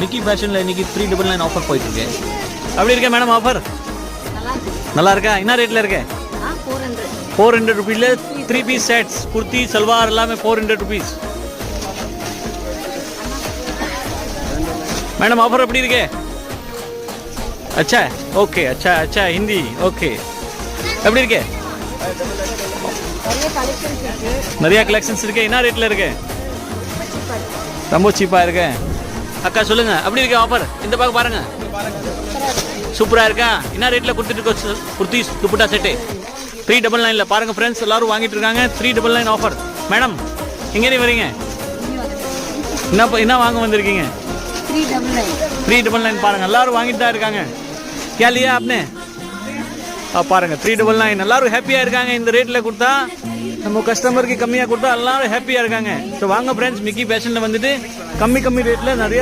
Mickey ஃபேஷனில் இன்னைக்கு 399 offer போயிட்டு இருக்கு. அப்படி இருக்கேன் மேடம் ஆஃபர் நல்லா இருக்கா? என்ன ரேட்டில் இருக்கு? 400 rupees 3 piece sets kurti salwar எல்லாமே 400 रुपीज़. मैडम ऑफर எப்படி இருக்கு? अच्छा ओके अच्छा अच्छा हिंदी ओके எப்படி இருக்கு? நிறைய கலெக்ஷன்ஸ் இருக்கு. என்ன ரேட்ல இருக்கு? ரொம்ப சீப்பா இருக்கு. அக்கா சொல்லுங்க எப்படி இருக்கு ஆஃபர்? இந்த பக்கம் பாருங்க. சூப்பரா இருக்கா? என்ன ரேட்ல கொடுத்துட்டு இருக்கோம் குர்த்தி துப்பட்டா செட்டு? 399 பாருங்க ஃப்ரெண்ட்ஸ், எல்லாரும் வாங்கிட்டு இருக்காங்க. 399 ஆஃபர். மேடம் எங்கே வரீங்க? என்ன வாங்க வந்திருக்கீங்க? 399 பாருங்க, எல்லாரும் வாங்கிட்டு தான் இருக்காங்க. क्या लिया आपने? பாருங்க 399 எல்லாரும் ஹாப்பியா இருக்காங்க. இந்த ரேட்ல கொடுத்தா நம்ம கஸ்டமருக்கு கம்மியா கொடுத்தா எல்லாரும் ஹாப்பியா இருக்காங்க. ஸோ வாங்க ஃப்ரெண்ட்ஸ், மிக்கி ஃபேஷன்ல வந்துட்டு கம்மி ரேட்ல நிறைய